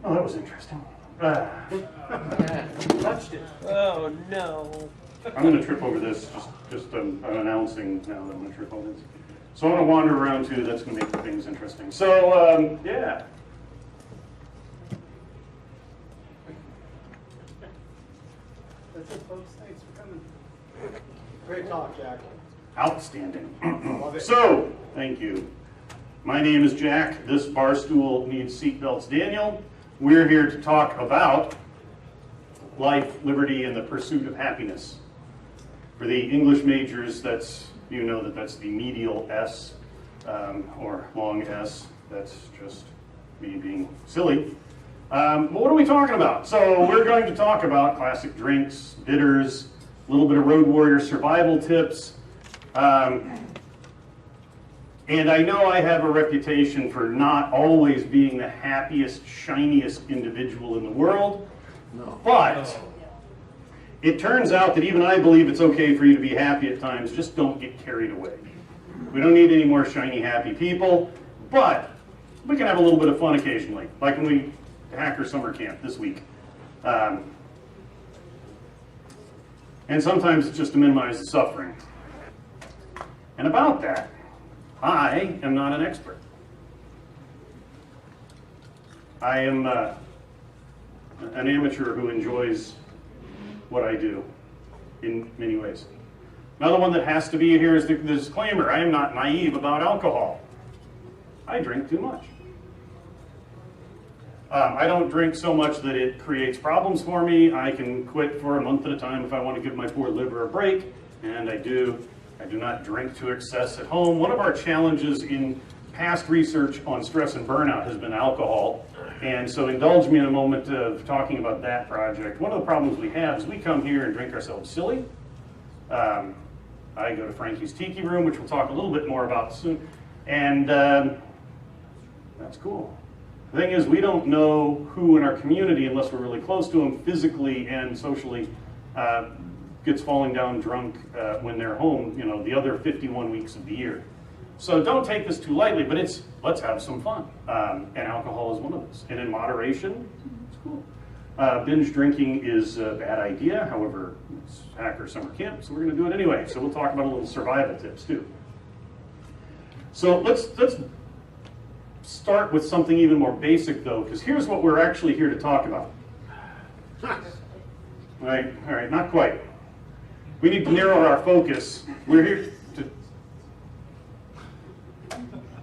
Oh, that was interesting. Touched it. Oh no. I'm going to trip over this, I'm announcing now that I'm going to trip over this. So I'm going to wander around too, that's going to make things interesting. So, yeah. That's it, folks. Thanks for coming. Great talk, Jack. Outstanding. Love it. So, thank you. My name is Jack. This bar stool needs seatbelts. Daniel. We're here to talk about life, liberty, and the pursuit of happiness. For the English majors, that's the medial S, or long S. That's just me being silly. But what are we talking about? So we're going to talk about classic drinks, bitters, a little bit of Road Warrior survival tips. And I know I have a reputation for not always being the happiest, shiniest individual in the world. No. But it turns out that even I believe it's okay for you to be happy at times. Just don't get carried away. We don't need any more shiny, happy people. But we can have a little bit of fun occasionally, like when we Hacker Summer Camp this week. And sometimes it's just to minimize the suffering. And about that, I am not an expert. I am an amateur who enjoys what I do in many ways. Another one that has to be here is the disclaimer. I am not naive about alcohol. I drink too much. I don't drink so much that it creates problems for me. I can quit for a month at a time if I want to give my poor liver a break, and I do. I do not drink to excess at home. One of our challenges in past research on stress and burnout has been alcohol. And so indulge me in a moment of talking about that project. One of the problems we have is we come here and drink ourselves silly. I go to Frankie's Tiki Room, which we'll talk a little bit more about soon. And that's cool. The thing is, we don't know who in our community, unless we're really close to them physically and socially, gets falling down drunk when they're home, the other 51 weeks of the year. So don't take this too lightly, but let's have some fun. And alcohol is one of those. And in moderation, it's cool. Binge drinking is a bad idea. However, it's Hacker Summer Camp, so we're going to do it anyway. So we'll talk about a little survival tips too. So let's start with something even more basic though, because here's what we're actually here to talk about. All right, not quite. We need to narrow our focus. We're here to...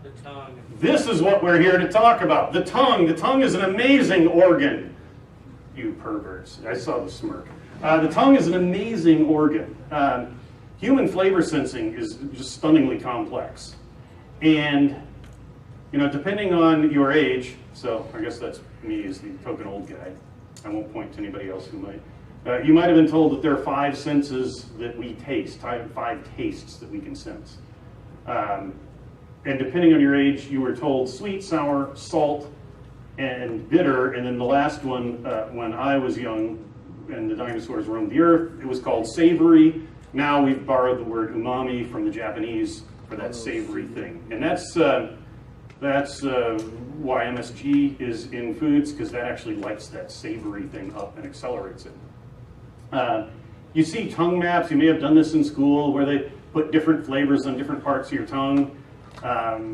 The tongue. This is what we're here to talk about. The tongue. The tongue is an amazing organ. You perverts. I saw the smirk. The tongue is an amazing organ. Human flavor sensing is just stunningly complex. And, depending on your age, so I guess that's me as the token old guy. I won't point to anybody else who might. You might have been told that there are 5 senses that we taste, 5 tastes that we can sense. And depending on your age, you were told sweet, sour, salt, and bitter. And then the last one, when I was young and the dinosaurs roamed the earth, it was called savory. Now we've borrowed the word umami from the Japanese for that savory thing. And that's why MSG is in foods, because that actually lights that savory thing up and accelerates it. You see tongue maps. You may have done this in school where they put different flavors on different parts of your tongue.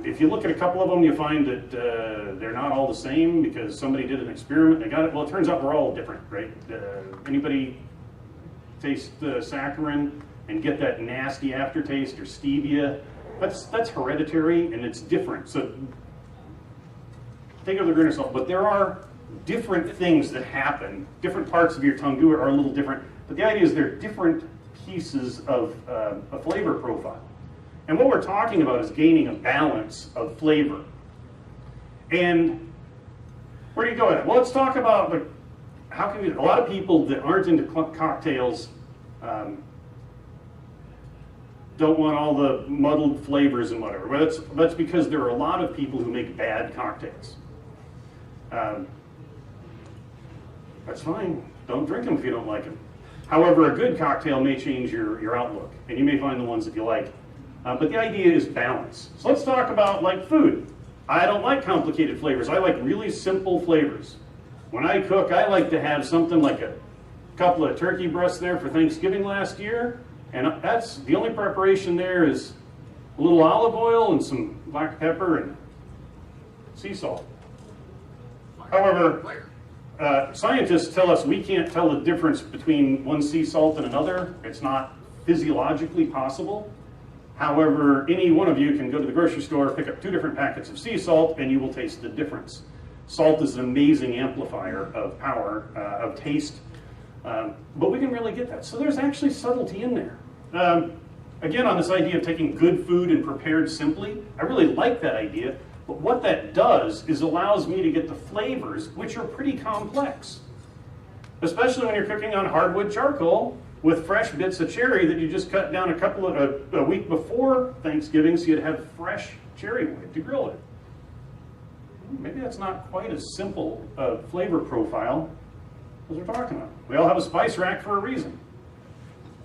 If you look at a couple of them, you find that they're not all the same because somebody did an experiment. They got it. Well, it turns out we're all different, right? Anybody taste saccharin and get that nasty aftertaste or stevia? That's hereditary and it's different. So take it with a grain of salt. But there are different things that happen. Different parts of your tongue are a little different. But the idea is they're different pieces of a flavor profile. And what we're talking about is gaining a balance of flavor. And where do you go with it? Well, let's talk about how can a lot of people that aren't into cocktails don't want all the muddled flavors and whatever. But that's because there are a lot of people who make bad cocktails. That's fine. Don't drink them if you don't like them. However, a good cocktail may change your outlook, and you may find the ones that you like. But the idea is balance. So let's talk about like food. I don't like complicated flavors. I like really simple flavors. When I cook, I like to have something like a couple of turkey breasts there for Thanksgiving last year, and that's the only preparation there is a little olive oil and some black pepper and sea salt. However, scientists tell us we can't tell the difference between one sea salt and another. It's not physiologically possible. However, any one of you can go to the grocery store, pick up 2 different packets of sea salt, and you will taste the difference. Salt is an amazing amplifier of power, of taste, but we can really get that. So there's actually subtlety in there. Again, on this idea of taking good food and prepared simply, I really like that idea, but what that does is allows me to get the flavors, which are pretty complex. Especially when you're cooking on hardwood charcoal with fresh bits of cherry that you just cut down a week before Thanksgiving, so you'd have fresh cherry wood to grill it. Maybe that's not quite as simple a flavor profile as we're talking about. We all have a spice rack for a reason.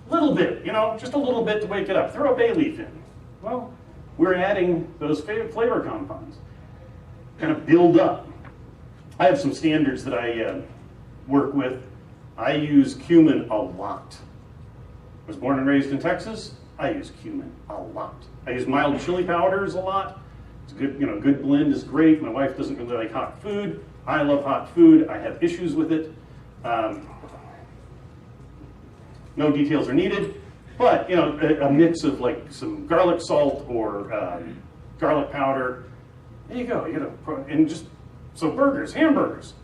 Little bit, just a little bit to wake it up. Throw a bay leaf in. Well, we're adding those flavor compounds. Kind of build up. I have some standards that I work with. I use cumin a lot. I was born and raised in Texas. I use cumin a lot. I use mild chili powders a lot. It's good, good blend is great. My wife doesn't really like hot food. I love hot food. I have issues with it. No details are needed, but a mix of like some garlic salt or garlic powder. There you go. And just so hamburgers,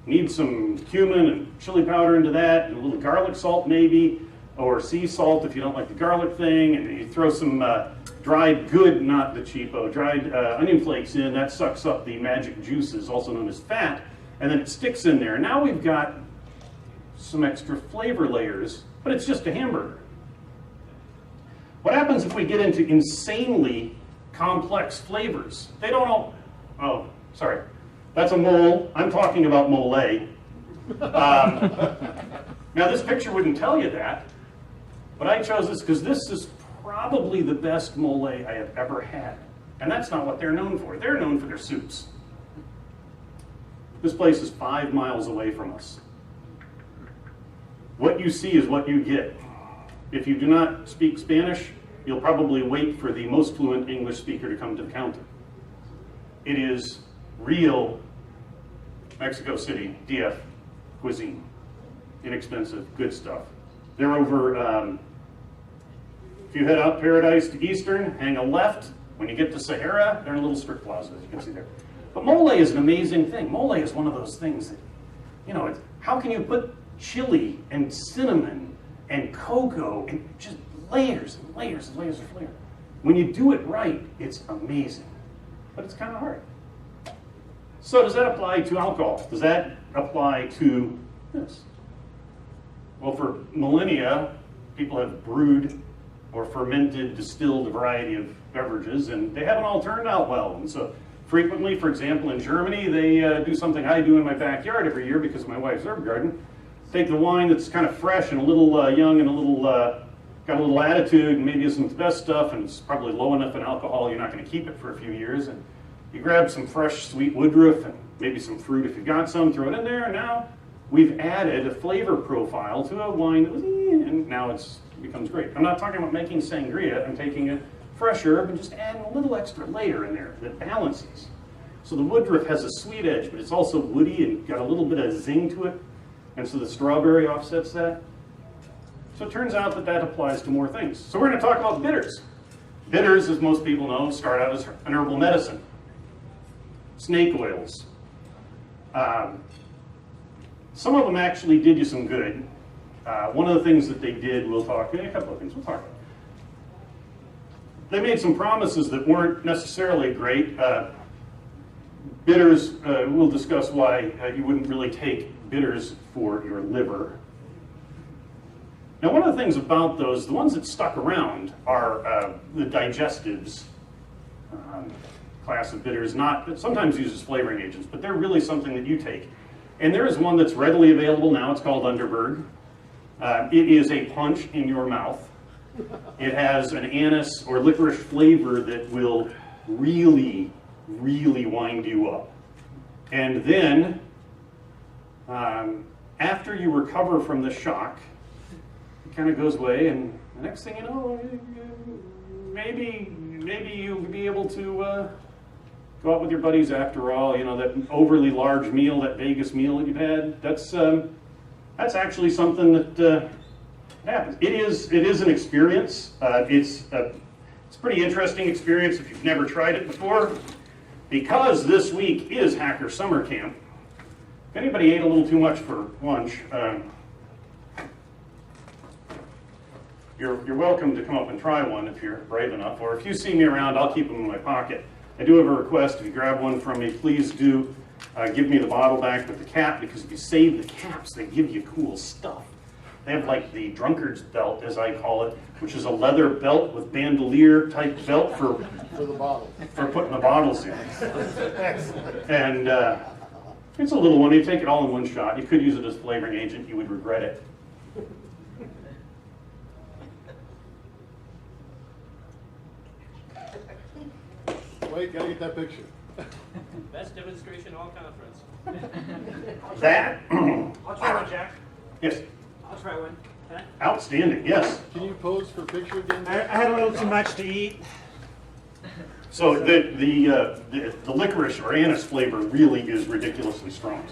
need some cumin and chili powder into that, and a little garlic salt maybe, or sea salt if you don't like the garlic thing, and you throw some dried not the cheapo, dried onion flakes in. That sucks up the magic juices, also known as fat, and then it sticks in there. Now we've got some extra flavor layers, but it's just a hamburger. What happens if we get into insanely complex flavors? They don't all, oh, sorry. That's a mole. I'm talking about mole. Now this picture wouldn't tell you that, but I chose this because this is probably the best mole I have ever had. And that's not what they're known for. They're known for their soups. This place is 5 miles away from us. What you see is what you get. If you do not speak Spanish, you'll probably wait for the most fluent English speaker to come to the counter. It is real Mexico City, DF cuisine. Inexpensive, good stuff. They're over, if you head out Paradise to Eastern, hang a left. When you get to Sahara, they're in a little strip plaza, as you can see there. But mole is an amazing thing. Mole is one of those things that, how can you put chili and cinnamon and cocoa and just layers and layers and layers of flavor? When you do it right, it's amazing. But it's kind of hard. So does that apply to alcohol? Does that apply to this? Well, for millennia, people have brewed or fermented, distilled a variety of beverages, and they haven't all turned out well. And so frequently, for example, in Germany, they do something I do in my backyard every year because of my wife's herb garden. Take the wine that's kind of fresh and a little young and a little got a little attitude and maybe isn't the best stuff, and it's probably low enough in alcohol you're not going to keep it for a few years. And you grab some fresh sweet woodruff and maybe some fruit if you've got some, throw it in there, and now we've added a flavor profile to a wine that was, and now it becomes great. I'm not talking about making sangria. I'm taking a fresh herb and just adding a little extra layer in there that balances. So the woodruff has a sweet edge, but it's also woody and got a little bit of zing to it. And so the strawberry offsets that. So it turns out that applies to more things. So we're going to talk about bitters. Bitters, as most people know, start out as an herbal medicine. Snake oils. Some of them actually did you some good. One of the things that they did, a couple of things we'll talk about. They made some promises that weren't necessarily great. Bitters, we'll discuss why you wouldn't really take bitters for your liver. Now, one of the things about those, the ones that stuck around are the digestives class of bitters, sometimes used as flavoring agents, but they're really something that you take. And there is one that's readily available now. It's called Underberg. It is a punch in your mouth. It has an anise or licorice flavor that will really, really wind you up. And then After you recover from the shock, it kind of goes away, and the next thing you know, maybe you'll be able to go out with your buddies after all. You know, that overly large meal, that Vegas meal that you've had, that's actually something that happens. It is an experience. It's a pretty interesting experience if you've never tried it before, because this week is Hacker Summer Camp. If anybody ate a little too much for lunch, you're welcome to come up and try one if you're brave enough, or if you see me around, I'll keep them in my pocket. I do have a request. If you grab one from me, please do give me the bottle back with the cap, because if you save the caps, they give you cool stuff. They have like the drunkard's belt, as I call it, which is a leather belt with bandolier type belt for the bottle. For putting the bottles in. And it's a little one. You take it all in one shot. You could use it as flavoring agent. You would regret it. Wait, gotta get that picture. Best demonstration all conference. That? I'll try one, Jack. Yes. I'll try one. Okay. Outstanding, yes. Can you pose for a picture again? I had a little too much to eat. So the licorice or anise flavor really is ridiculously strong.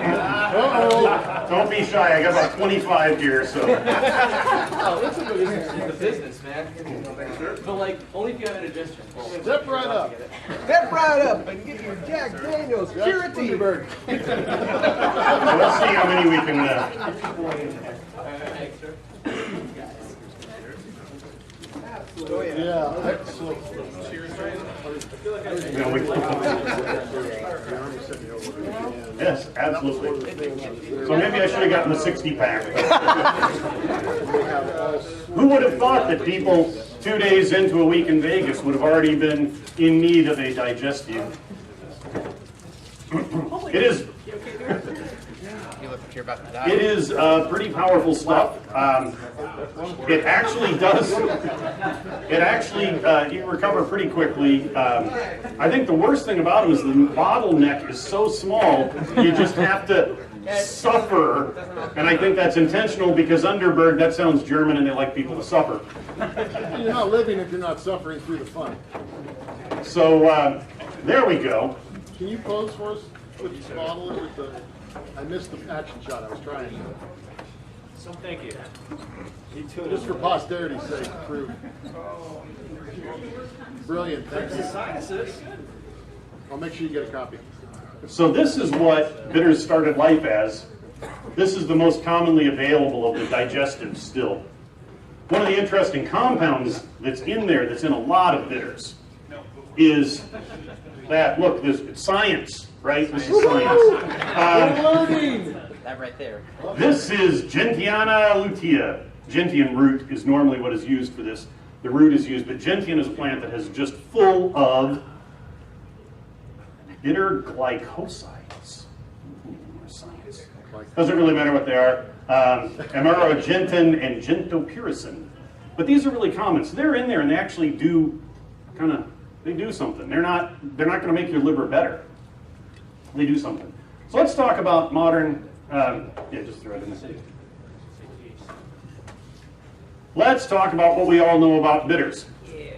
Uh-oh. Don't be shy. I got about 25 here, so. Oh, it's a business, man. But like, only if you have an indigestion. Step right up. Step right up and get your Jack Daniels purity. Thunderbird. So let's see how many we can. Yeah, excellent. You know, yes, absolutely. So maybe I should have gotten the 60-pack. Who would have thought that people 2 days into a week in Vegas would have already been in need of a digestive? It is. It is pretty powerful stuff. It actually does. It actually you recover pretty quickly. I think the worst thing about it is the bottleneck is so small. You just have to suffer, and I think that's intentional because Underberg, that sounds German, and they like people to suffer. You're not living if you're not suffering through the fun. So there we go. Can you pose for us with this bottle? With the, I missed the action shot. I was trying. So thank you. Just for posterity's sake, proof. Brilliant. Thank you. I'll make sure you get a copy. So this is what bitters started life as. This is the most commonly available of the digestives still. One of the interesting compounds that's in there, that's in a lot of bitters, is that, look, it's science, right? This is science. That right there. This is Gentiana lutea. Gentian root is normally what is used for this. The root is used, but gentian is a plant that is just full of bitter glycosides. Science. Doesn't really matter what they are. Amarogentin and gentopyrrocin. But these are really common. So they're in there and they actually do they do something. They're not going to make your liver better. They do something. So let's talk about modern, just throw it in there. Let's talk about what we all know about bitters. Yeah.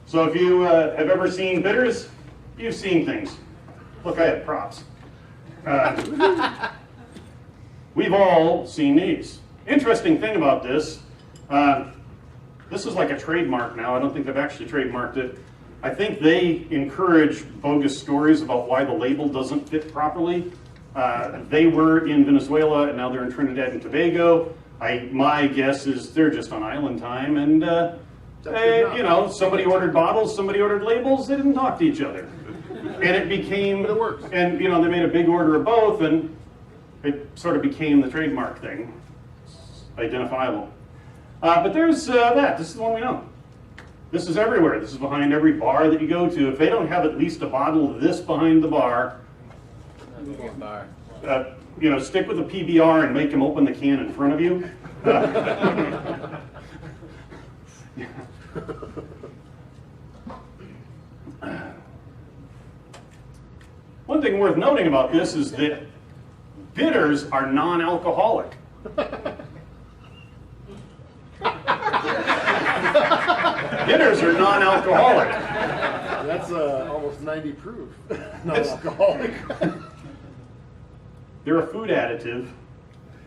So if you have ever seen bitters, you've seen things. Look, I have props. We've all seen these. Interesting thing about this, this is like a trademark now. I don't think they've actually trademarked it. I think they encourage bogus stories about why the label doesn't fit properly. They were in Venezuela and now they're in Trinidad and Tobago. My guess is they're just on island time, and somebody ordered bottles, somebody ordered labels. They didn't talk to each other, and it became. But it works. And they made a big order of both, and it sort of became the trademark thing, identifiable. But there's that. This is the one we know. This is everywhere. This is behind every bar that you go to. If they don't have at least a bottle of this behind the bar. Stick with the PBR and make them open the can in front of you. One thing worth noting about this is that bitters are non-alcoholic. Bitters are non-alcoholic. That's almost 90 proof. Non-alcoholic. They're a food additive,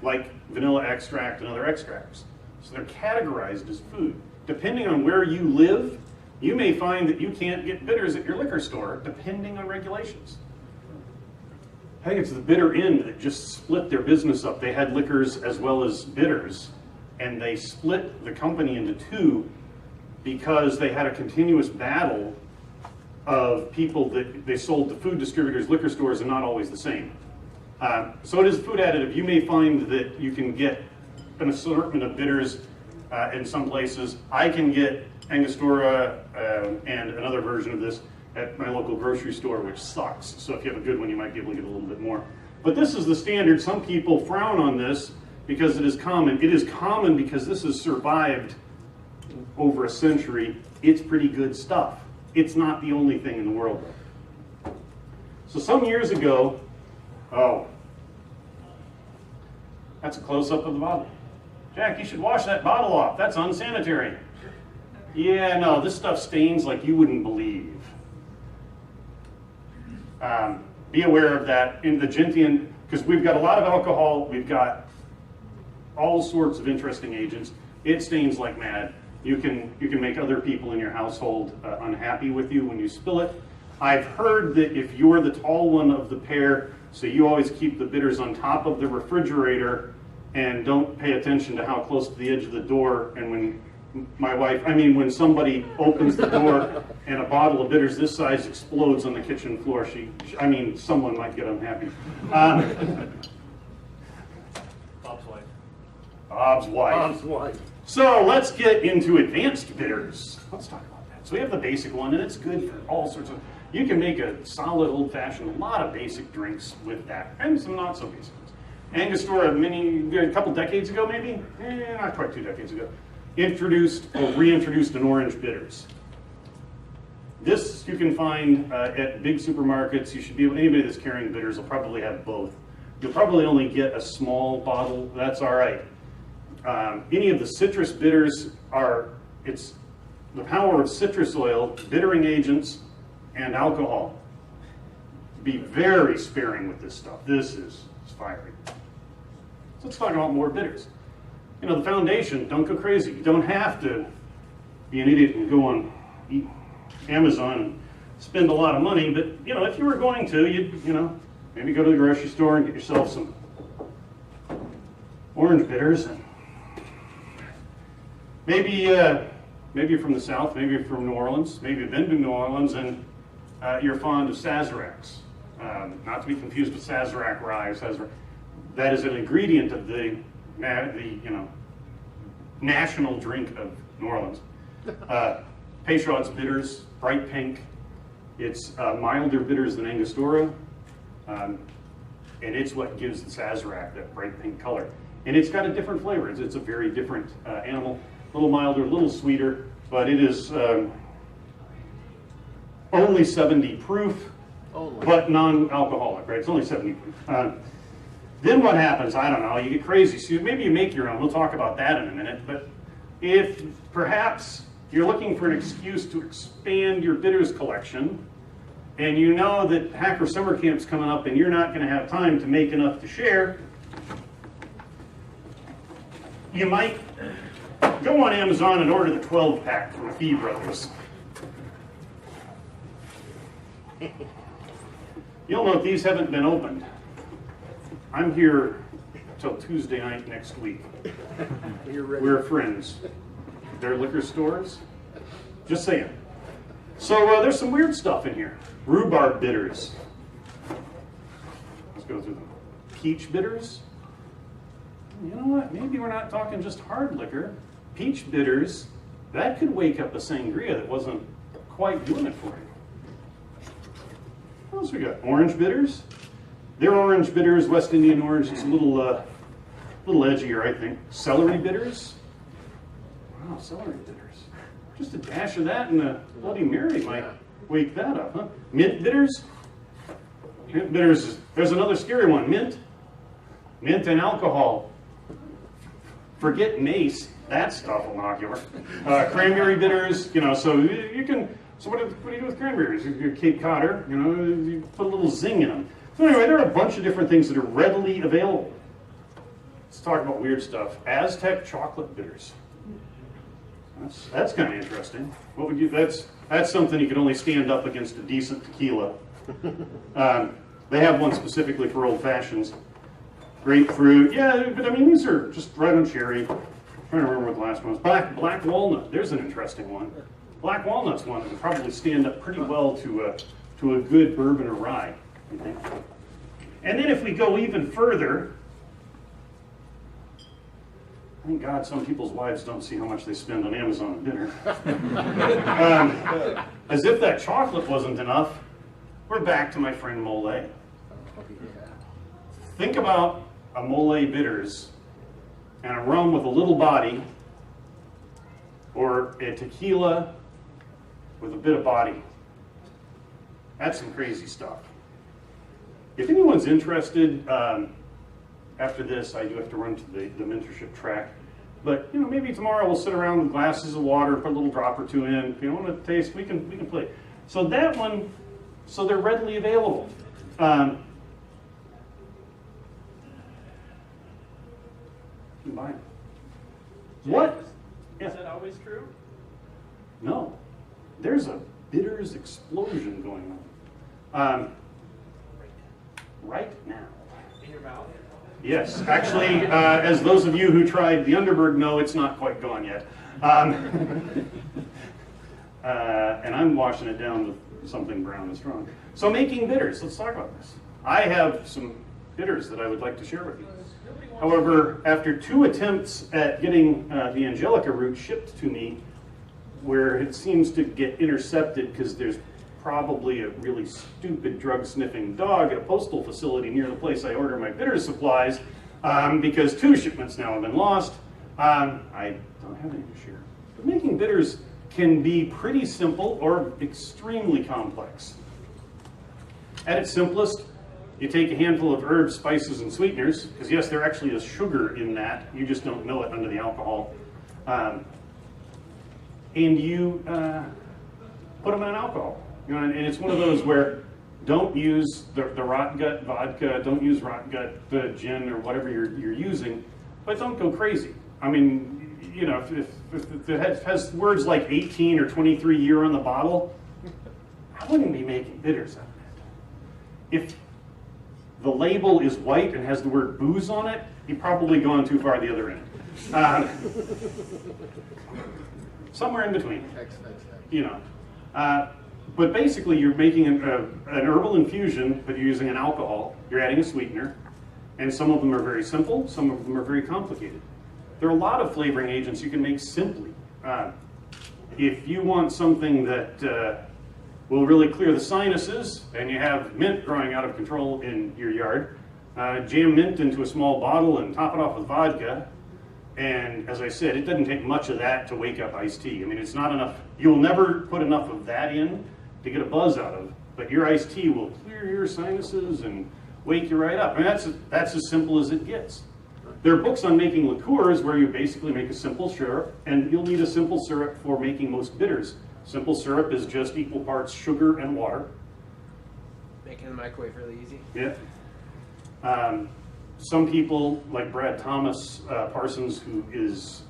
like vanilla extract and other extracts. So they're categorized as food. Depending on where you live, you may find that you can't get bitters at your liquor store, depending on regulations. I think it's the Bitter Inn that just split their business up. They had liquors as well as bitters, and they split the company into two because they had a continuous battle of people that they sold to food distributors, liquor stores, and not always the same. So it is a food additive. You may find that you can get an assortment of bitters in some places. I can get Angostura and another version of this at my local grocery store, which sucks. So if you have a good one, you might be able to get a little bit more. But this is the standard. Some people frown on this because it is common. It is common because this has survived over a century. It's pretty good stuff. It's not the only thing in the world. So some years ago, oh, that's a close-up of the bottle. Jack, you should wash that bottle off. That's unsanitary. Yeah, no, this stuff stains like you wouldn't believe. Be aware of that. In the gentian, because we've got a lot of alcohol, we've got all sorts of interesting agents. It stains like mad. You can make other people in your household unhappy with you when you spill it. I've heard that if you're the tall one of the pair, so you always keep the bitters on top of the refrigerator and don't pay attention to how close to the edge of the door, and when when somebody opens the door and a bottle of bitters this size explodes on the kitchen floor, someone might get unhappy. Bob's wife. Bob's wife. Bob's wife. So let's get into advanced bitters. Let's talk about that. So we have the basic one, and it's good for all sorts of, you can make a solid old-fashioned, a lot of basic drinks with that, and some not so basic ones. Angostura, a couple decades ago maybe, not quite 2 decades ago, reintroduced an orange bitters. This you can find at big supermarkets. You should be able, anybody that's carrying bitters will probably have both. You'll probably only get a small bottle. That's all right. Any of the citrus bitters it's the power of citrus oil, bittering agents, and alcohol. Be very sparing with this stuff. This is fiery. So let's talk about more bitters. The foundation, don't go crazy. You don't have to be an idiot and go on Amazon and spend a lot of money, but if you were going to, you'd maybe go to the grocery store and get yourself some orange bitters. And maybe you're from the South, maybe you're from New Orleans, maybe you've been to New Orleans and you're fond of Sazeracs. Not to be confused with Sazerac rye or Sazerac. That is an ingredient of the national drink of New Orleans. Peychaud's bitters, bright pink. It's milder bitters than Angostura, and it's what gives the Sazerac that bright pink color. And it's got a different flavor. It's a very different animal, a little milder, a little sweeter, but it is only 70 proof, but non-alcoholic, right? It's only 70 proof. Then what happens? I don't know. You get crazy. So maybe you make your own. We'll talk about that in a minute. But if perhaps you're looking for an excuse to expand your bitters collection, and you know that Hacker Summer Camp's coming up and you're not going to have time to make enough to share, you might go on Amazon and order the 12-pack from Fee Brothers. You'll note these haven't been opened. I'm here till Tuesday night next week. We're friends. They're liquor stores. Just saying. So there's some weird stuff in here. Rhubarb bitters. Let's go through them. Peach bitters. You know what? Maybe we're not talking just hard liquor. Peach bitters. That could wake up a sangria that wasn't quite doing it for you. What else we got? Orange bitters. They're orange bitters, West Indian orange. It's a little edgier, I think. Celery bitters. Wow, celery bitters. Just a dash of that and a Bloody Mary might wake that up, huh? Mint bitters. Bitters, there's another scary one, mint. Mint and alcohol. Forget mace, that's stuff will knock you over. Cranberry bitters, you know, so you can, so what do you do with cranberries? You're Cape Codder, you know, you put a little zing in them. So anyway, there are a bunch of different things that are readily available. Let's talk about weird stuff. Aztec chocolate bitters. That's kind of interesting. What would you, that's something you could only stand up against a decent tequila. They have one specifically for old fashions. Grapefruit, yeah, but I mean, these are just right on cherry. I'm trying to remember what the last one was. Black walnut, there's an interesting one. Black walnut's one that would probably stand up pretty well to a good bourbon or rye, I think. And then if we go even further, thank God some people's wives don't see how much they spend on Amazon at dinner. As if that chocolate wasn't enough, we're back to my friend Mole. Think about a Mole bitters and a rum with a little body, or a tequila with a bit of body. That's some crazy stuff. If anyone's interested, after this, I do have to run to the mentorship track. But you know, maybe tomorrow we'll sit around with glasses of water, put a little drop or two in. If you want to taste, we can play. So that one, so they're readily available. You can buy them. What? Is that always true? No, there's a bitters explosion going on. Right now. In your mouth? Yes, actually, as those of you who tried the Underberg know, it's not quite gone yet. And I'm washing it down with something brown and strong. So making bitters, let's talk about this. I have some bitters that I would like to share with you. However, after 2 attempts at getting the Angelica root shipped to me, where it seems to get intercepted because there's probably a really stupid drug-sniffing dog at a postal facility near the place I order my bitter supplies, because 2 shipments now have been lost. I don't have any to share. But making bitters can be pretty simple or extremely complex. At its simplest, you take a handful of herbs, spices, and sweeteners, because yes, there actually is sugar in that. You just don't know it under the alcohol. And you put them in an alcohol. You know, and it's one of those where don't use the rot gut vodka, don't use rot gut gin or whatever you're using, but don't go crazy. I mean, you know, if it has words like 18 or 23 year on the bottle, I wouldn't be making bitters out of it. If the label is white and has the word booze on it, you've probably gone too far the other end. Somewhere in between, you know. But basically, you're making an herbal infusion, but you're using an alcohol. You're adding a sweetener, and some of them are very simple, some of them are very complicated. There are a lot of flavoring agents you can make simply. If you want something that will really clear the sinuses, and you have mint growing out of control in your yard, jam mint into a small bottle and top it off with vodka. And as I said, it doesn't take much of that to wake up iced tea. I mean, it's not enough. You'll never put enough of that in to get a buzz out of, but your iced tea will clear your sinuses and wake you right up. I mean, that's as simple as it gets. There are books on making liqueurs where you basically make a simple syrup, and you'll need a simple syrup for making most bitters. Simple syrup is just equal parts sugar and water. Making the microwave really easy. Yeah. Some people, like Brad Thomas Parsons, who is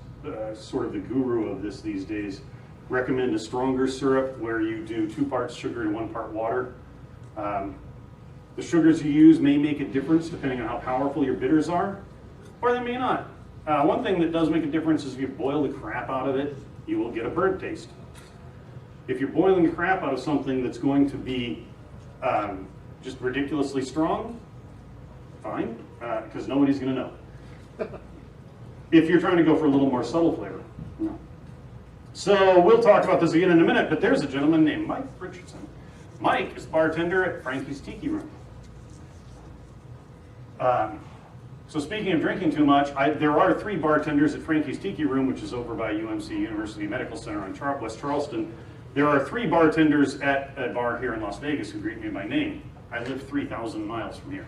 sort of the guru of this these days, recommend a stronger syrup where you do 2 parts sugar and 1 part water. The sugars you use may make a difference depending on how powerful your bitters are, or they may not. One thing that does make a difference is if you boil the crap out of it, you will get a burnt taste. If you're boiling the crap out of something that's going to be just ridiculously strong, fine, because nobody's going to know. If you're trying to go for a little more subtle flavor, no. So we'll talk about this again in a minute, but there's a gentleman named Mike Richardson. Mike is bartender at Frankie's Tiki Room. So speaking of drinking too much, there are 3 bartenders at Frankie's Tiki Room, which is over by UMC University Medical Center on West Charleston. There are 3 bartenders at a bar here in Las Vegas who greet me by name. I live 3,000 miles from here.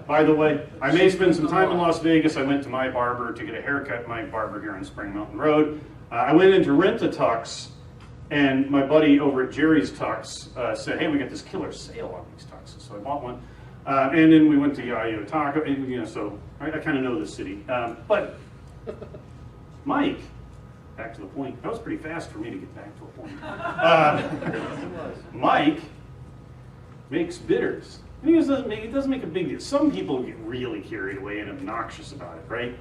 By the way, I may spend some time in Las Vegas. I went to my barber to get a haircut, my barber here on Spring Mountain Road. I went in to rent a tux, and my buddy over at Jerry's Tux said, hey, we got this killer sale on these tuxes. So I bought one. And then we went to Yayo Taco, and, you know, so I kind of know this city. But Mike, back to the point, that was pretty fast for me to get back to a point. Mike makes bitters. And he doesn't make a big deal. Some people get really carried away and obnoxious about it, right?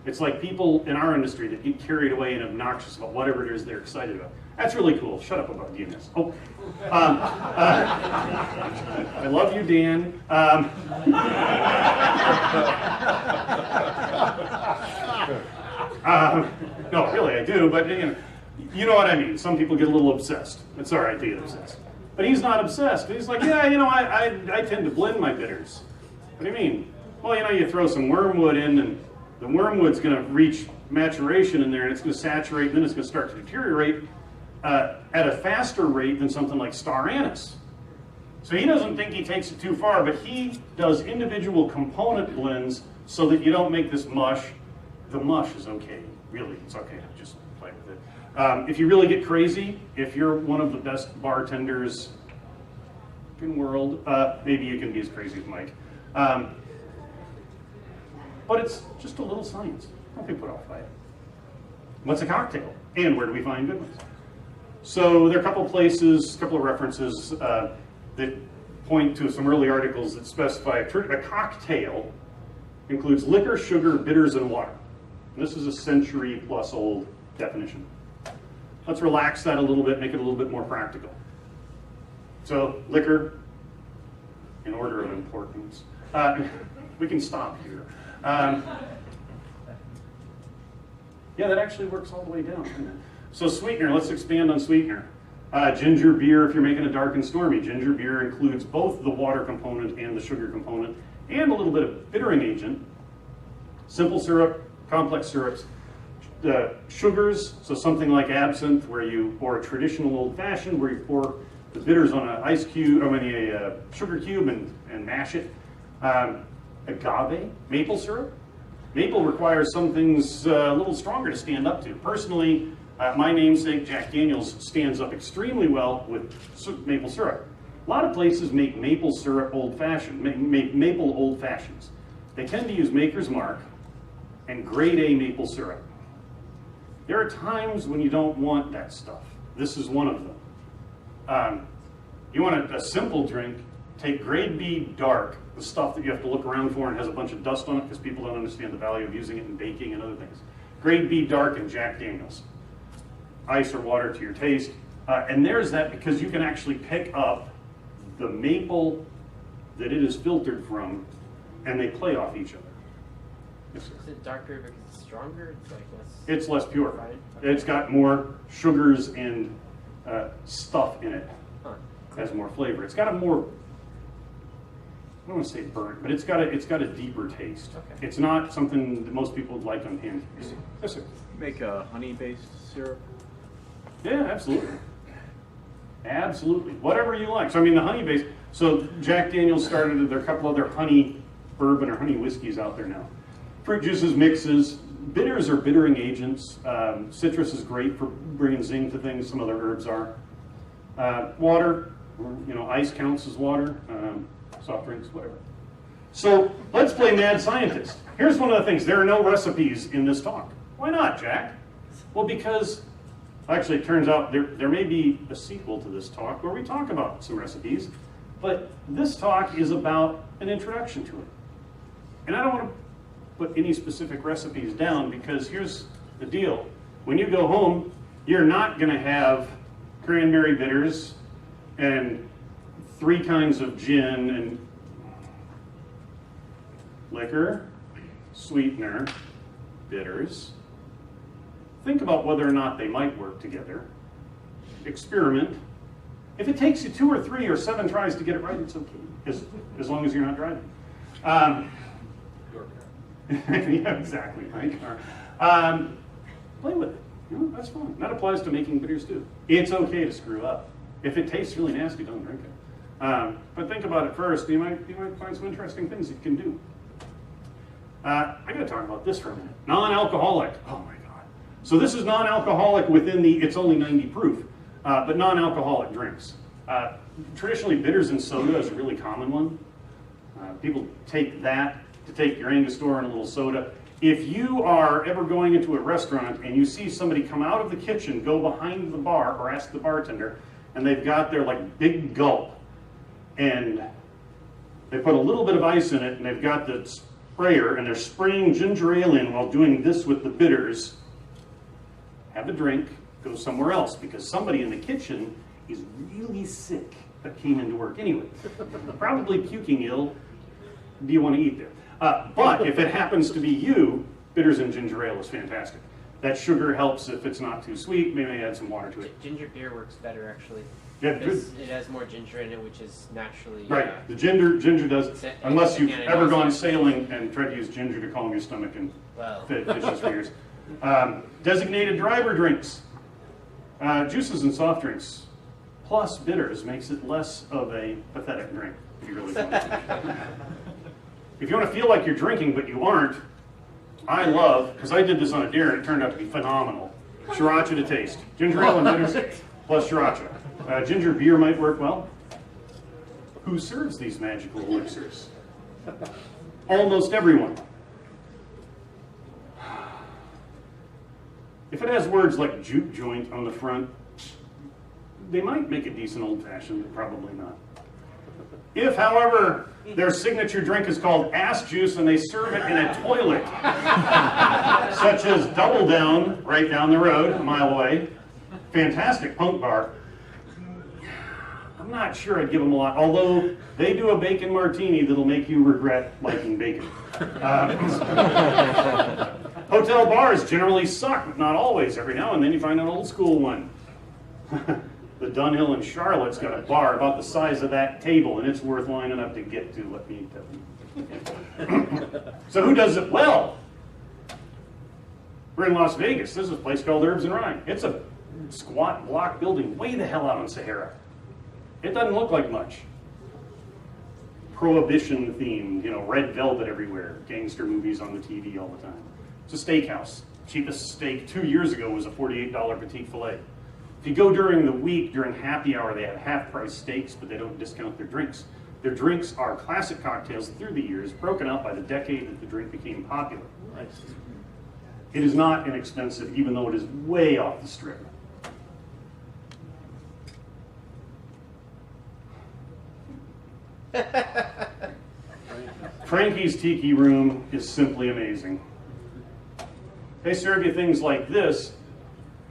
It's like people in our industry that get carried away and obnoxious about whatever it is they're excited about. That's really cool. Shut up about DNS. Oh, I love you, Dan. No, really, I do. But you know what I mean. Some people get a little obsessed. It's all right to get obsessed. But he's not obsessed. He's like, yeah, you know, I tend to blend my bitters. What do you mean? Well, you know, you throw some wormwood in, and the wormwood's going to reach maturation in there, and it's going to saturate, and then it's going to start to deteriorate at a faster rate than something like star anise. So he doesn't think he takes it too far, but he does individual component blends so that you don't make this mush. The mush is okay. Really, it's okay to just play with it. If you really get crazy, if you're one of the best bartenders in the world, maybe you can be as crazy as Mike. But it's just a little science. Don't be put off by it. What's a cocktail? And where do we find good ones? So there are a couple places, a couple of references that point to some early articles that specify a cocktail includes liquor, sugar, bitters, and water. And this is a century-plus old definition. Let's relax that a little bit, make it a little bit more practical. So liquor, in order of importance. We can stop here. Yeah, that actually works all the way down. So sweetener, let's expand on sweetener. Ginger beer, if you're making a dark and stormy. Ginger beer includes both the water component and the sugar component, and a little bit of bittering agent. Simple syrup, complex syrups. Sugars, so something like absinthe, or a traditional old-fashioned, where you pour the bitters on a sugar cube and mash it. Agave, maple syrup. Maple requires some things a little stronger to stand up to. Personally, my namesake, Jack Daniels, stands up extremely well with maple syrup. A lot of places make maple syrup old-fashioned, make maple old-fashions. They tend to use Maker's Mark and grade A maple syrup. There are times when you don't want that stuff. This is one of them. You want a simple drink, take grade B dark, the stuff that you have to look around for and has a bunch of dust on it because people don't understand the value of using it in baking and other things. Grade B dark and Jack Daniels. Ice or water to your taste. And there's that because you can actually pick up the maple that it is filtered from, and they play off each other. Yes, sir. Is it darker because it's stronger? It's like less. It's less pure. Right? It's got more sugars and stuff in it. Huh. Has more flavor. It's got a more, I don't want to say burnt, but it's got a deeper taste. Okay. It's not something that most people would like on pancakes. Yes, sir. Make a honey-based syrup. Yeah, absolutely. Absolutely. Whatever you like. So I mean the honey base. So Jack Daniels started, there are a couple other honey bourbon or honey whiskeys out there now. Fruit juices, mixes. Bitters are bittering agents. Citrus is great for bringing zing to things. Some other herbs are. Water, ice counts as water. Soft drinks, whatever. So let's play mad scientist. Here's one of the things. There are no recipes in this talk. Why not, Jack? Well, because actually it turns out there may be a sequel to this talk where we talk about some recipes, but this talk is about an introduction to it. And I don't want to put any specific recipes down because here's the deal. When you go home, you're not going to have cranberry bitters and 3 kinds of gin and liquor, sweetener, bitters. Think about whether or not they might work together. Experiment. If it takes you 2 or 3 or 7 tries to get it right, it's okay, as long as you're not driving. Yeah, exactly, Mike. Play with it. That's fun. That applies to making bitters too. It's okay to screw up. If it tastes really nasty, don't drink it. But think about it first. You might find some interesting things that you can do. I got to talk about this for a minute. Non-alcoholic. Oh my God. So this is non-alcoholic within the, it's only 90 proof, but non-alcoholic drinks. Traditionally, bitters and soda is a really common one. People take that to take your Angostura and a little soda. If you are ever going into a restaurant and you see somebody come out of the kitchen, go behind the bar, or ask the bartender, and they've got their like big gulp, and they put a little bit of ice in it, and they've got the sprayer, and they're spraying ginger ale in while doing this with the bitters, have a drink, go somewhere else, because somebody in the kitchen is really sick but came into work anyway. Probably puking ill. Do you want to eat there? But if it happens to be you, bitters and ginger ale is fantastic. That sugar helps if it's not too sweet. Maybe add some water to it. Ginger beer works better, actually. Yeah, Because it has more ginger in it, which is naturally... right. The ginger does, unless you've ever gone sailing and tried to use ginger to calm your stomach and fishes for years. Designated driver drinks. Juices and soft drinks, plus bitters, makes it less of a pathetic drink, if you really want to. If you want to feel like you're drinking but you aren't, I love, because I did this on a dare and it turned out to be phenomenal, sriracha to taste. Ginger ale and bitters plus sriracha. Ginger beer might work well. Who serves these magical elixirs? Almost everyone. If it has words like juke joint on the front, they might make a decent old-fashioned, but probably not. If, however, their signature drink is called ass juice and they serve it in a toilet, such as Double Down right down the road, a mile away, fantastic punk bar, I'm not sure I'd give them a lot, although they do a bacon martini that'll make you regret liking bacon. Hotel bars generally suck, but not always. Every now and then you find an old school one. The Dunhill in Charlotte's got a bar about the size of that table, and it's worth lining up to get to, let me tell you. So who does it well? We're in Las Vegas. This is a place called Herbs and Rye. It's a squat block building way the hell out on Sahara. It doesn't look like much. Prohibition themed, you know, red velvet everywhere, gangster movies on the TV all the time. It's a steakhouse. Cheapest steak 2 years ago was a $48 petite filet. If you go during the week, during happy hour, they have half-price steaks, but they don't discount their drinks. Their drinks are classic cocktails through the years, broken out by the decade that the drink became popular. Nice. It is not inexpensive, even though it is way off the strip. Frankie's Tiki Room is simply amazing. They serve you things like this,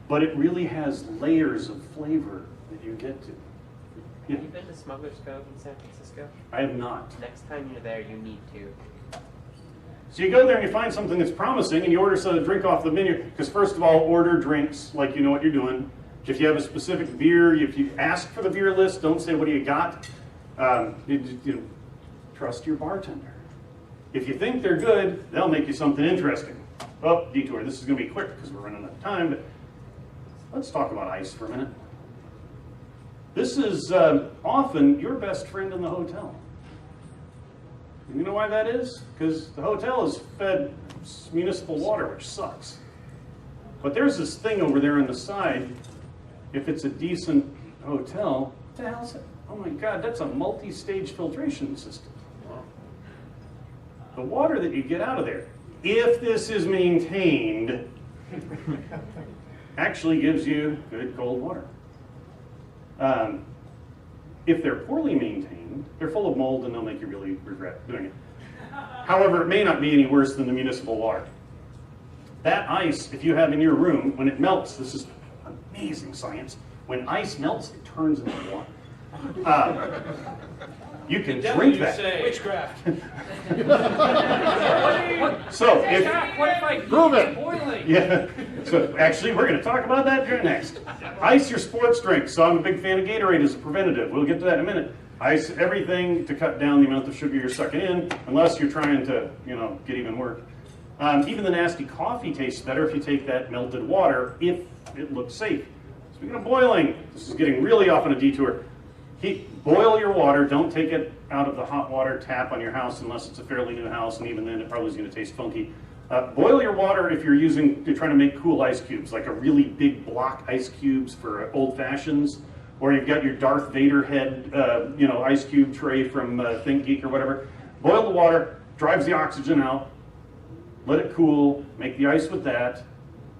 but it really has layers of flavor that you get to. Have you been to Smuggler's Cove in San Francisco? I have not. Next time you're there, you need to. So you go there and you find something that's promising and you order some drink off the menu, because first of all, order drinks like you know what you're doing. If you have a specific beer, if you ask for the beer list, don't say, what do you got? You trust your bartender. If you think they're good, they'll make you something interesting. Oh, detour. This is going to be quick because we're running out of time, but let's talk about ice for a minute. This is often your best friend in the hotel. You know why that is? Because the hotel is fed municipal water, which sucks. But there's this thing over there on the side. If it's a decent hotel, what the hell's it? Oh my God, that's a multi-stage filtration system. The water that you get out of there, if this is maintained, actually gives you good cold water. If they're poorly maintained, they're full of mold and they'll make you really regret doing it. However, it may not be any worse than the municipal water. That ice, if you have in your room, when it melts, this is amazing science, when ice melts, it turns into water. You can drink that. Witchcraft. So if What if I Prove it. boiling? yeah, so actually we're going to talk about that next. Ice your sports drinks. So I'm a big fan of Gatorade as a preventative. We'll get to that in a minute. Ice everything to cut down the amount of sugar you're sucking in, unless you're trying to, get even worse. Even the nasty coffee tastes better if you take that melted water, if it looks safe. Speaking of boiling, this is getting really off on a detour. Boil your water. Don't take it out of the hot water tap on your house unless it's a fairly new house, and even then it probably is going to taste funky. Boil your water if you're trying to make cool ice cubes, like a really big block ice cubes for old fashions, or you've got your Darth Vader head, ice cube tray from ThinkGeek or whatever. Boil the water, drives the oxygen out, let it cool, make the ice with that.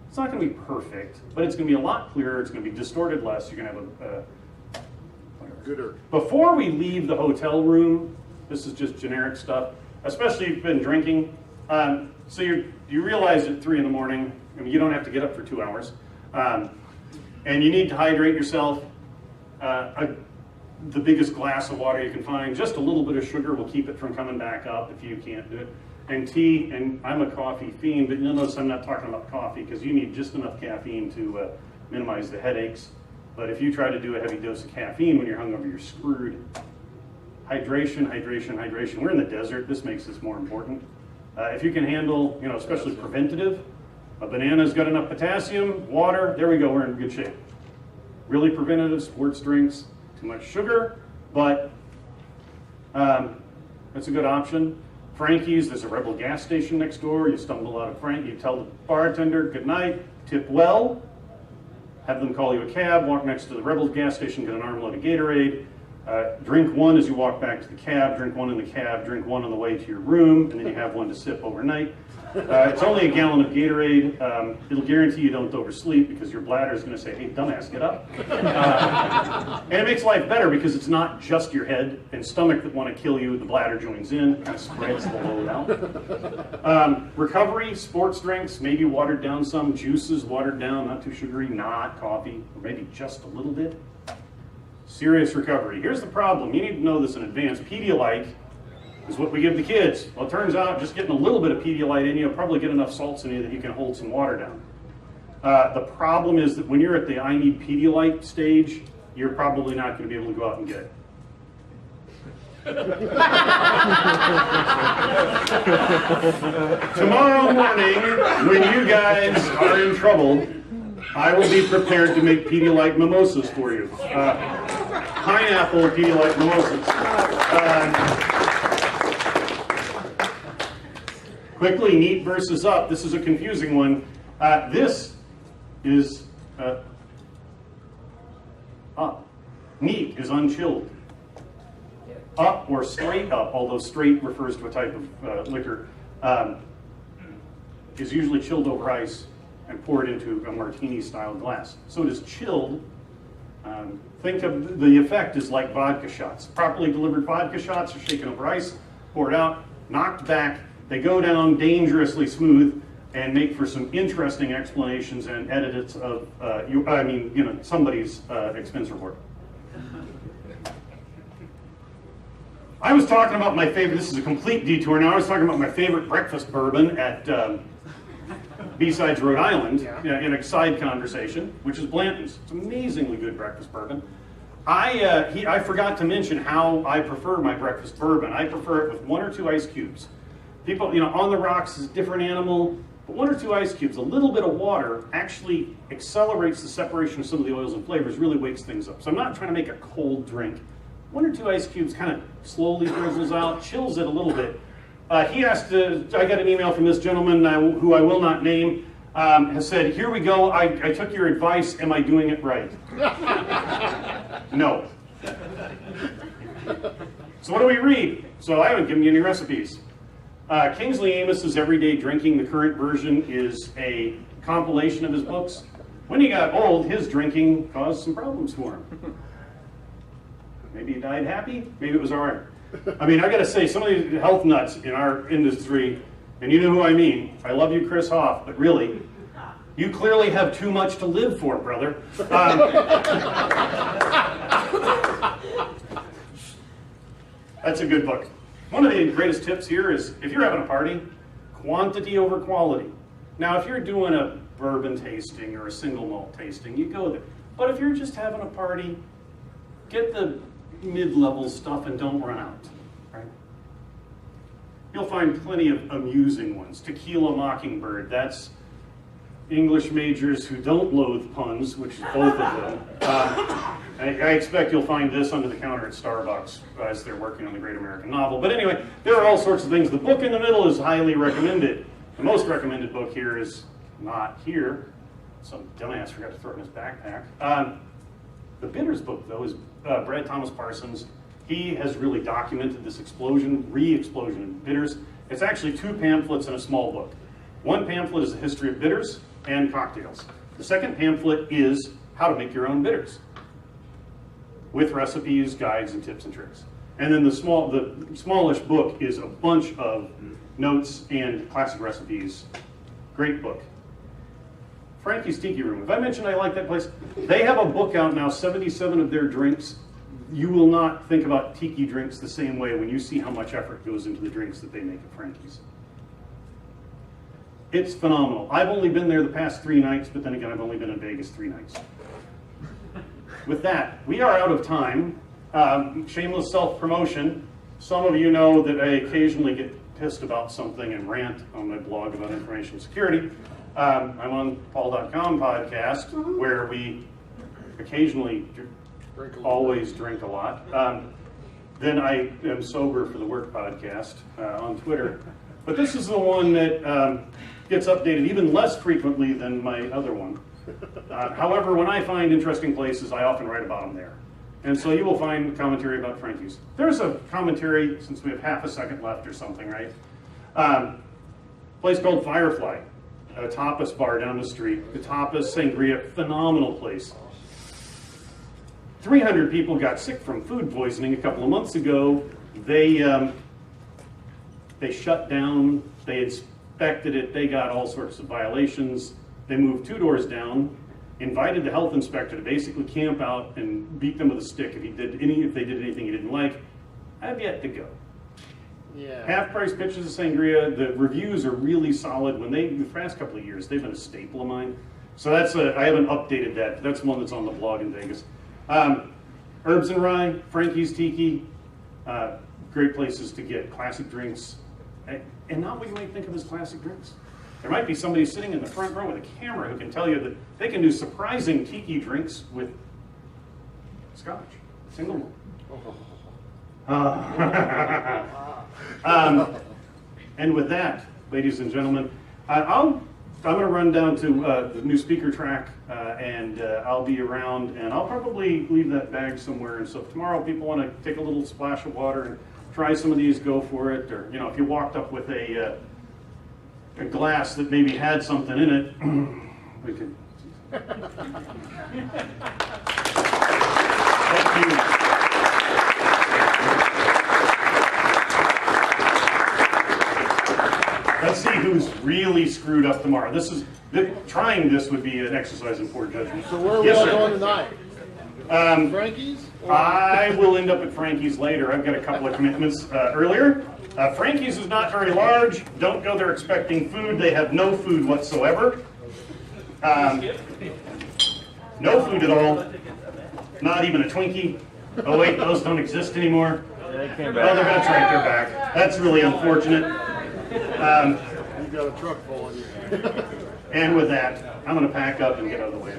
It's not going to be perfect, but it's going to be a lot clearer. It's going to be distorted less. You're going to have Gooder. Before we leave the hotel room, this is just generic stuff, especially if you've been drinking. So you realize at 3 in the morning, I mean, you don't have to get up for 2 hours, and you need to hydrate yourself. The biggest glass of water you can find, just a little bit of sugar will keep it from coming back up if you can't do it. And tea, and I'm a coffee fiend, but you'll notice I'm not talking about coffee because you need just enough caffeine to minimize the headaches. But if you try to do a heavy dose of caffeine when you're hungover, you're screwed. Hydration, hydration, hydration. We're in the desert. This makes this more important. If you can handle, especially preventative, a banana's got enough potassium, water, there we go, we're in good shape. Really preventative, sports drinks, too much sugar, but that's a good option. Frankie's, there's a Rebel gas station next door. You stumble out of Frankie, you tell the bartender good night, tip well, have them call you a cab, walk next to the Rebel gas station, get an armload of Gatorade, drink one as you walk back to the cab, drink one in the cab, drink one on the way to your room, and then you have one to sip overnight. It's only a gallon of Gatorade. It'll guarantee you don't oversleep because your bladder is going to say, hey, dumbass, get up. And it makes life better because it's not just your head and stomach that want to kill you. The bladder joins in, kind of spreads the load out. Recovery, sports drinks, maybe watered down some. Juices, watered down, not too sugary, not coffee, or maybe just a little bit. Serious recovery. Here's the problem. You need to know this in advance. Pedialyte is what we give the kids. Well, it turns out just getting a little bit of Pedialyte in you will probably get enough salts in you that you can hold some water down. The problem is that when you're at the I need Pedialyte stage, you're probably not going to be able to go out and get it. Tomorrow morning, when you guys are in trouble, I will be prepared to make Pedialyte mimosas for you. Pineapple Pedialyte mimosas. Quickly, neat versus up. This is a confusing one. This is up. Neat is unchilled. Up or straight up, although straight refers to a type of liquor, is usually chilled over ice and poured into a martini-style glass. So it is chilled. Think of the effect is like vodka shots. Properly delivered vodka shots are shaken over ice, poured out, knocked back. They go down dangerously smooth and make for some interesting explanations and edits of somebody's expense report. I was talking about my favorite. This is a complete detour. Now I was talking about my favorite breakfast bourbon at BSides Rhode Island in a side conversation, which is Blanton's. It's amazingly good breakfast bourbon. I forgot to mention how I prefer my breakfast bourbon. I prefer it with 1 or 2 ice cubes. People, on the rocks is a different animal, but 1 or 2 ice cubes, a little bit of water actually accelerates the separation of some of the oils and flavors, really wakes things up. So I'm not trying to make a cold drink. 1 or 2 ice cubes kind of slowly drizzles out, chills it a little bit. I got an email from this gentleman who I will not name, has said, here we go, I took your advice, am I doing it right? No. So what do we read? So I haven't given you any recipes. Kingsley Amos's Everyday Drinking, the current version, is a compilation of his books. When he got old, his drinking caused some problems for him. Maybe he died happy, maybe it was art. I mean, I gotta say, some of these health nuts in our industry, and you know who I mean, I love you, Chris Hoff, but really, you clearly have too much to live for, brother. That's a good book. One of the greatest tips here is, if you're having a party, quantity over quality. Now, if you're doing a bourbon tasting or a single malt tasting, you go there. But if you're just having a party, get the mid-level stuff and don't run out, right? You'll find plenty of amusing ones. Tequila Mockingbird, that's English majors who don't loathe puns, which is both of them. I expect you'll find this under the counter at Starbucks as they're working on the Great American Novel. But anyway, there are all sorts of things. The book in the middle is highly recommended. The most recommended book here is not here. Some dumbass forgot to throw it in his backpack. The bitters book, though, is Brad Thomas Parsons. He has really documented this explosion, re-explosion in bitters. It's actually 2 pamphlets and a small book. One pamphlet is a history of bitters and cocktails. The second pamphlet is how to make your own bitters, with recipes, guides, and tips and tricks. And then the smallish book is a bunch of notes and classic recipes. Great book. Frankie's Tiki Room. Have I mentioned I like that place? They have a book out now, 77 of their drinks. You will not think about tiki drinks the same way when you see how much effort goes into the drinks that they make at Frankie's. It's phenomenal. I've only been there the past 3 nights, but then again, I've only been in Vegas 3 nights. With that, we are out of time. Shameless self-promotion. Some of you know that I occasionally get pissed about something and rant on my blog about information security. I'm on Paul.com podcast, where we occasionally always drink a lot. Then I am sober for the work podcast on Twitter. But this is the one that gets updated even less frequently than my other one. However, when I find interesting places, I often write about them there. And so you will find commentary about Frankie's. There's a commentary, since we have half a second left or something, right? Place called Firefly, a tapas bar down the street. The tapas sangria, phenomenal place. 300 people got sick from food poisoning a couple of months ago. They shut down, they inspected it, they got all sorts of violations. They moved 2 doors down, invited the health inspector to basically camp out and beat them with a stick if they did anything he didn't like. I've yet to go. Yeah. Half-price pitches of sangria. The reviews are really solid. The past couple of years, they've been a staple of mine. So I haven't updated that. That's one that's on the blog in Vegas. Herbs and Rye, Frankie's Tiki, great places to get classic drinks, and not what you might think of as classic drinks. There might be somebody sitting in the front row with a camera who can tell you that they can do surprising tiki drinks with scotch, single malt. And with that, ladies and gentlemen, I'm going to run down to the new speaker track, and I'll be around, and I'll probably leave that bag somewhere. And so if tomorrow people want to take a little splash of water and try some of these, go for it. Or if you walked up with a glass that maybe had something in it, we could. Thank you. Let's see who's really screwed up tomorrow. Trying this would be an exercise in poor judgment. So where are we Yes, all sir. going tonight? Frankie's? I will end up at Frankie's later. I've got a couple of commitments earlier. Frankie's is not very large. Don't go there expecting food. They have no food whatsoever. No food at all. Not even a Twinkie. Oh wait, those don't exist anymore. Oh, they're going to track their back. That's really unfortunate. You've got a truck full of you. And with that, I'm going to pack up and get out of the way.